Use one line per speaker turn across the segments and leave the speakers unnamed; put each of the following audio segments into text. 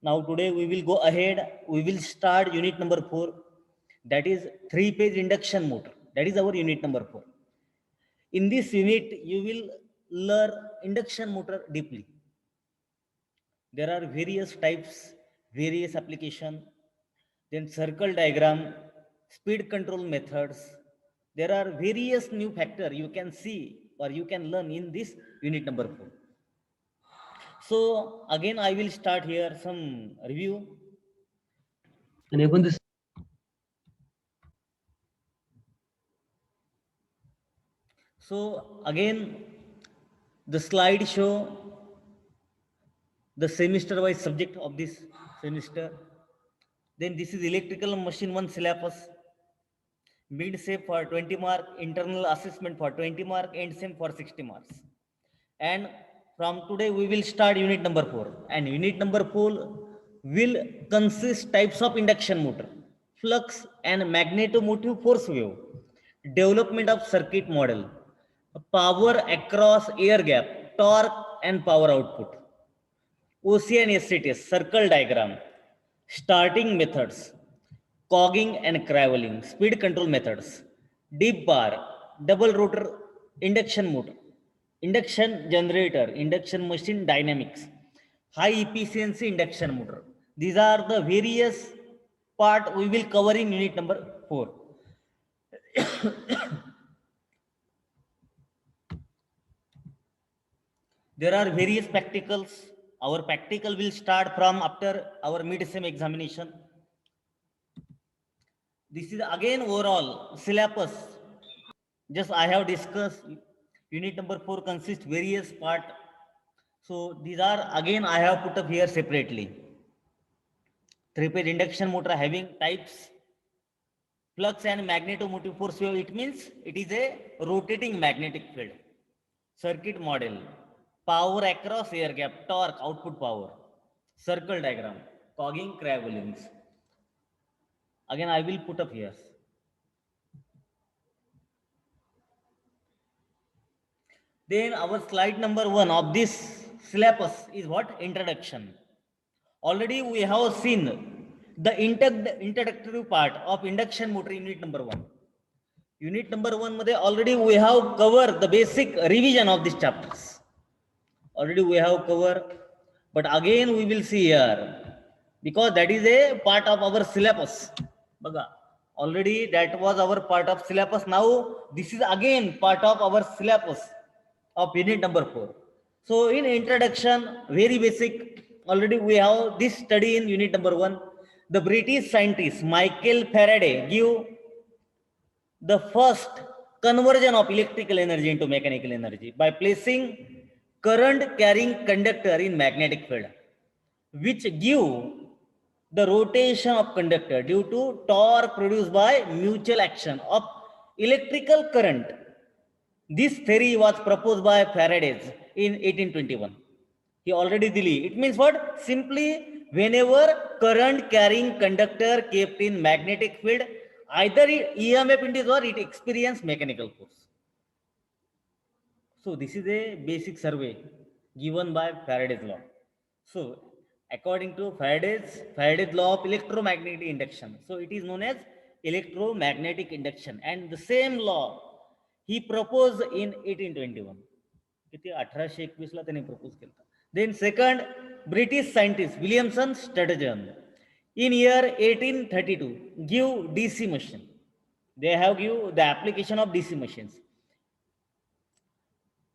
Now today we will go ahead. We will start unit number 4. That is 3-phase induction motor. That is our unit number 4. In this unit, you will learn induction motor deeply. There are various types, various application, then circle diagram, speed control methods. There are various new factor you can see or you can learn in this unit number 4. So again, I will start here some review.
Enable this.
So again, the slide show the semester wise subject of this semester. Then this is electrical machine 1 syllabus. Mid SAP for 20 mark, internal assessment for 20 mark, and SEM for 60 marks. And from today we will start unit number 4. And unit number 4 will consist types of induction motor, flux and magnetomotive force wave, development of circuit model, power across air gap, torque and power output, OC and SCTS, circle diagram, starting methods, cogging and craveling, speed control methods, deep bar, double rotor induction motor, induction generator, induction machine dynamics, high efficiency induction motor. These are the various part we will cover in unit number 4. There are various practicals. Our practical will start from after our mid-sem examination. This is again overall syllabus. Just I have discussed unit number 4 consists various part. So these are again I have put up here separately. 3-phase induction motor having types, flux and magnetomotive force wave. It means it is a rotating magnetic field. Circuit model, power across air gap, torque, output power, circle diagram, cogging, cravelings. Again, I will put up here. Then our slide number 1 of this syllabus is what? Introduction. Already we have seen the introductory part of induction motor unit number 1. Unit number 1 मध्ये already we have covered the basic revision of these chapters. Already we have covered, but again we will see here because that is a part of our syllabus. Baga, already that was our part of syllabus. Now this is again part of our syllabus of unit number 4. So in introduction, very basic, already we have this study in unit number 1. The British scientist Michael Faraday give the first conversion of electrical energy into mechanical energy by placing current carrying conductor in magnetic field, which give the rotation of conductor due to torque produced by mutual action of electrical current. This theory was proposed by Faraday in 1821. He already delete. It means what? Simply whenever current carrying conductor kept in magnetic field, either EMF induced or it experience mechanical force. So this is a basic survey given by Faraday's law. So according to Faraday's law of electromagnetic induction, so it is known as electromagnetic induction, and the same law he proposed in 1821. किती 1821 ला त्यांनी propose केला. Then second, British scientist Williamson Sturgeon in year 1832 give DC machine. They have give the application of DC machines.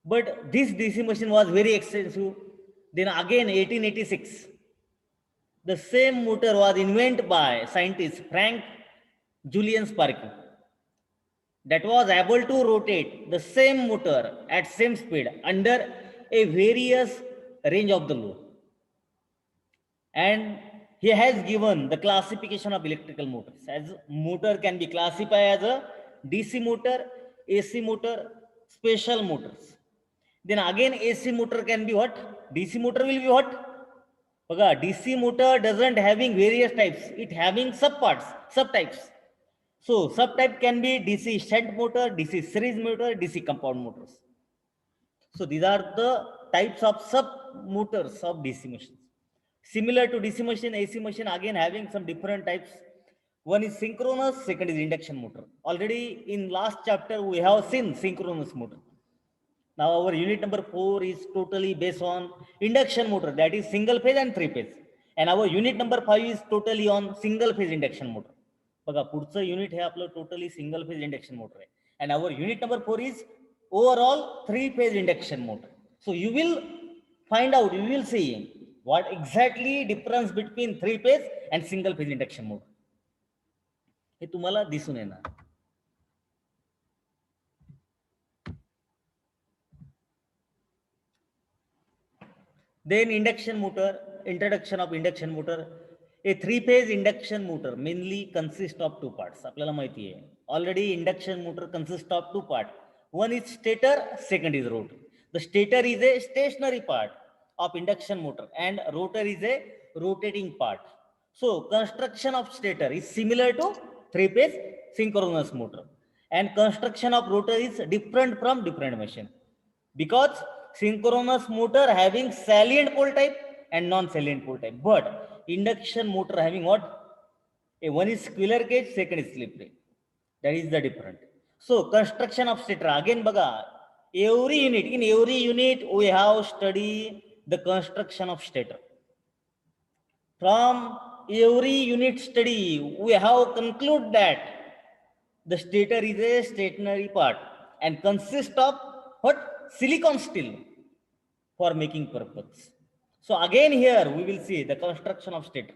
But this DC machine was very expensive. Then again 1886, the same motor was invented by scientist Frank Julian Sparky, that was able to rotate the same motor at same speed under a various range of the load. And he has given the classification of electrical motors, as motor can be classified as a DC motor, AC motor, special motors. Then again AC motor can be what? DC motor will be what? DC motor doesn't having various types, it having subparts, subtypes. So subtype can be DC shunt motor, DC series motor, DC compound motors. So these are the types of sub motors of DC machines. Similar to DC machine, AC machine again having some different types. One is synchronous, second is induction motor. Already in last chapter we have seen synchronous motor. Now our unit number 4 is totally based on induction motor, that is single phase and three phase. And our unit number 5 is totally on single phase induction motor. बघा पुढचं unit हे आपलं totally single phase induction motor आहे. And our unit number 4 is overall three phase induction motor. So you will find out, you will see what exactly difference between three phase and single phase induction motor. हे तुम्हाला दिसून येणार. Then induction motor, introduction of induction motor. A three-phase induction motor mainly consists of two parts. आपल्याला माहिती आहे. Already induction motor consists of two parts. One is stator, second is rotor. The stator is a stationary part of induction motor and rotor is a rotating part. So construction of stator is similar to three-phase synchronous motor, and construction of rotor is different from different machine, because synchronous motor having salient pole type and non-salient pole type, but induction motor having what? A one is squirrel cage, second is slip ring. That is the difference. So construction of stator again baga, every unit we have study the construction of stator. From every unit study we have conclude that the stator is a stationary part and consists of what? Silicon steel for making purpose. So again here we will see the construction of stator.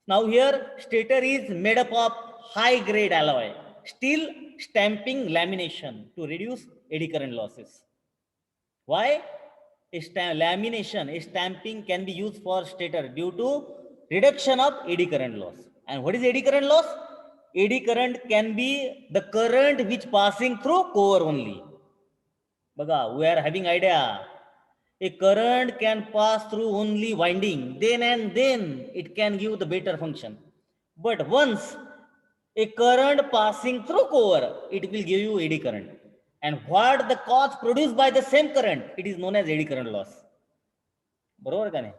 Now here stator is made up of high grade alloy, steel stamping lamination to reduce eddy current losses. Why? Lamination, stamping can be used for stator due to reduction of eddy current loss. And what is eddy current loss? Eddy current can be the current which passing through core only. Baga, we are having idea. A current can pass through only winding, then and then it can give the better function. But once a current passing through core, it will give you eddy current. And what the cause produced by the same current, it is known as eddy current loss. बरोबर का नाही?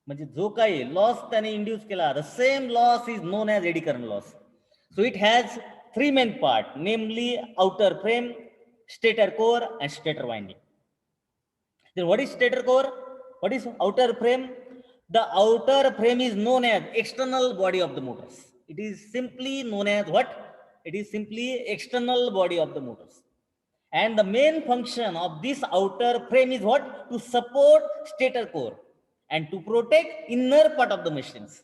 म्हणजे जो काही loss त्याने induce केला, the same loss is known as eddy current loss. So it has three main parts, namely outer frame, stator core and stator winding. Then what is stator core? What is outer frame? The outer frame is known as external body of the motors. It is simply known as what? It is simply external body of the motors. And the main function of this outer frame is what? To support stator core and to protect inner part of the machines.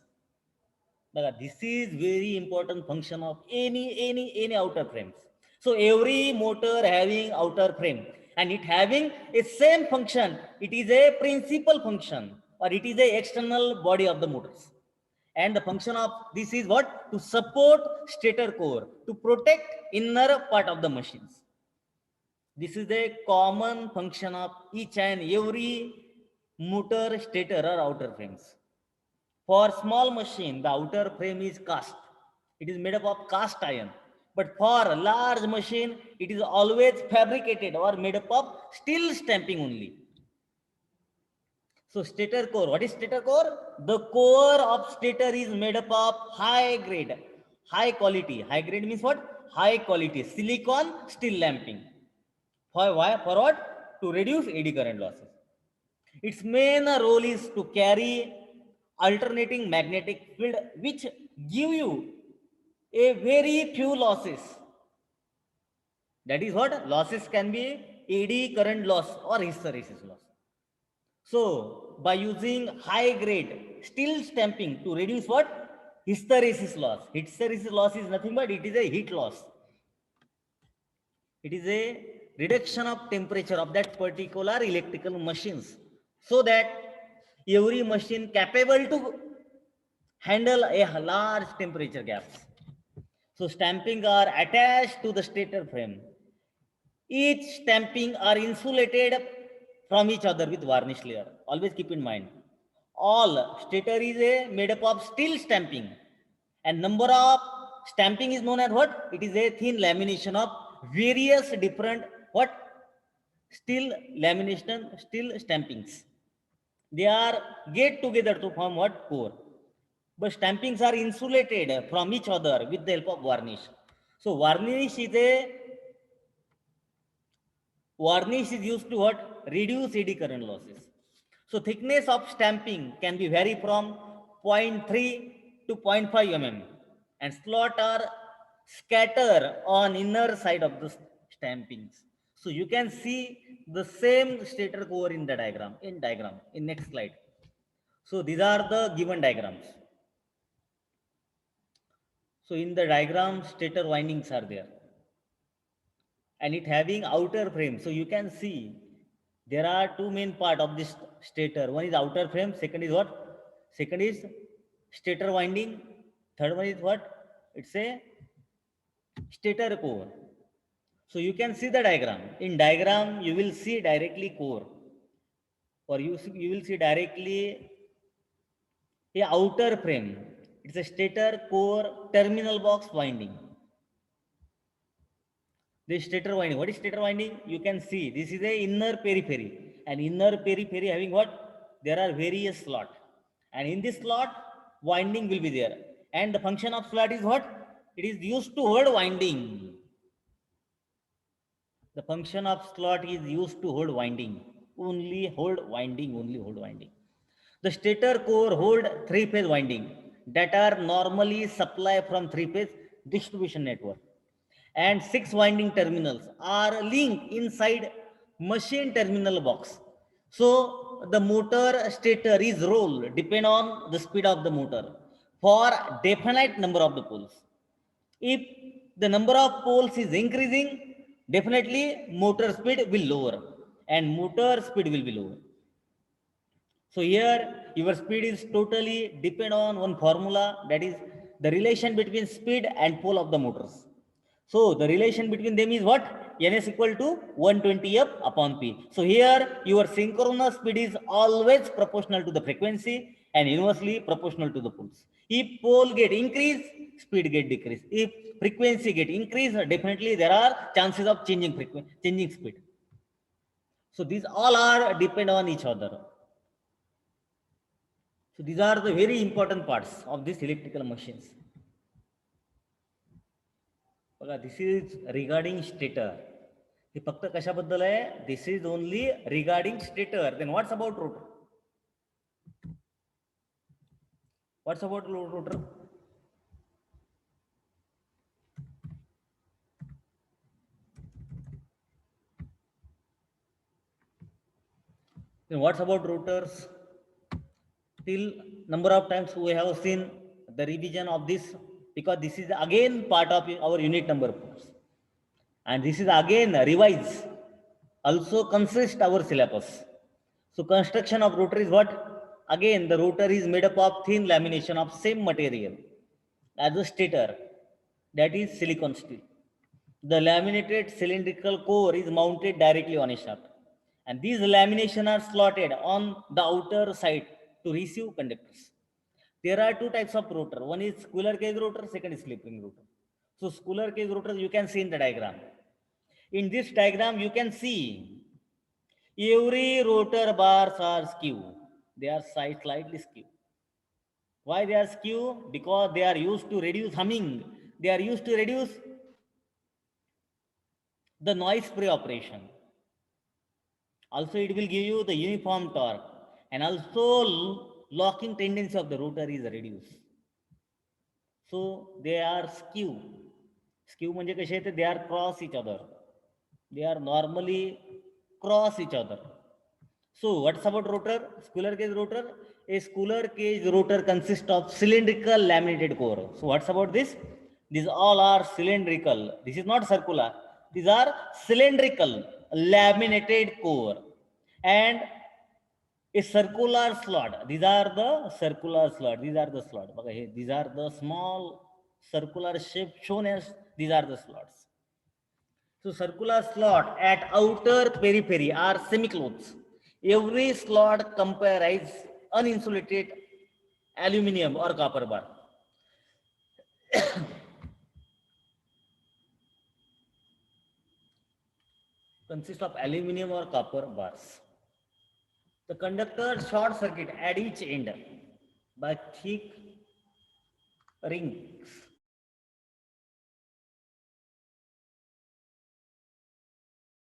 This is very important function of any outer frames. So every motor having outer frame and it having a same function. It is a principal function or it is a external body of the motors. And the function of this is what? To support stator core, to protect inner part of the machines. This is the common function of each and every motor, stator or outer frames. For small machine, the outer frame is cast. It is made up of cast iron. But for a large machine, it is always fabricated or made up of steel stamping only. So stator core, what is stator core? The core of stator is made up of high grade, high quality. High grade means what? High quality silicon steel lamping. For why? For what? To reduce eddy current losses. Its main role is to carry alternating magnetic field which give you a very few losses. That is what? Losses can be eddy current loss or hysteresis loss. So by using high grade steel stamping to reduce what? Hysteresis loss. Hysteresis loss is nothing but it is a heat loss. It is a reduction of temperature of that particular electrical machines, so that every machine capable to handle a large temperature gaps. So stamping are attached to the stator frame. Each stamping are insulated from each other with varnish layer. Always keep in mind. All stator is made up of steel stamping, and number of stamping is known as what? It is a thin lamination of various different what? Steel lamination, steel stampings. They are get together to form what? Core. But stampings are insulated from each other with the help of varnish. So varnish is used to what? Reduce eddy current losses. So thickness of stamping can be vary from zero point 0.3 to zero point 0.5 mm, and slot are scattered on inner side of the stampings. So you can see the same stator core in the diagram, in next slide. So these are the given diagrams. So in the diagram, stator windings are there, and it having outer frame. So you can see there are two main part of this stator. One is outer frame. Second is what? Second is stator winding. Third one is what? It's a stator core. So you can see the diagram. In diagram, you will see directly core, or you will see directly a outer frame. It's a stator core terminal box winding. The stator winding. What is stator winding? You can see this is a inner periphery. And inner periphery having what? There are various slot. And in this slot, winding will be there. And the function of slot is what? It is used to hold winding. The function of slot is used to hold winding. Only hold winding. The stator core hold three-phase winding that are normally supplied from three-phase distribution network, and six winding terminals are linked inside machine terminal box. So the motor stator is rolled depend on the speed of the motor for definite number of the poles. If the number of poles is increasing, definitely motor speed will lower, and motor speed will be lower. So here your speed is totally depend on one formula, that is the relation between speed and pole of the motors. So the relation between them is what? Ns equal to 120 F upon P. So here your synchronous speed is always proportional to the frequency and inversely proportional to the poles. If pole get increased, speed get decreased. If frequency get increased, definitely there are chances of changing speed. So these all are depend on each other. So these are the very important parts of these electrical machines. बघा, this is regarding stator. हे फक्त कशाबद्दल आहे? This is only regarding stator. Then what's about rotor? What's about rotor? Then what's about rotors? Till number of times we have seen the revision of this, because this is again part of our unit number 4, and this is again revise. Also consist our syllabus. So construction of rotor is what? Again, the rotor is made up of thin lamination of same material as a stator, that is silicon steel. The laminated cylindrical core is mounted directly on a shaft, and these lamination are slotted on the outer side to receive conductors. There are two types of rotor. One is squirrel cage rotor, second is slip ring rotor. So squirrel cage rotor you can see in the diagram. In this diagram you can see every rotor bars are skew. They are slightly skew. Why they are skew? Because they are used to reduce humming. They are used to reduce the noise free operation. Also, it will give you the uniform torque, and also locking tendency of the rotor is reduced. So they are skew. Skew म्हणजे कसे आहेत? They are cross each other. They are normally cross each other. So what's about rotor? Squirrel cage rotor. A squirrel cage rotor consists of cylindrical laminated core. So what's about this? These all are cylindrical. This is not circular. These are cylindrical laminated core, and a circular slot. These are the circular slot. These are the slot. Okay, these are the small circular shape shown as these are the slots. So circular slot at outer periphery are semi-closed. Every slot comprises uninsulated aluminum or copper bar. Consists of aluminum or copper bars. The conductor short circuit at each end by thick rings.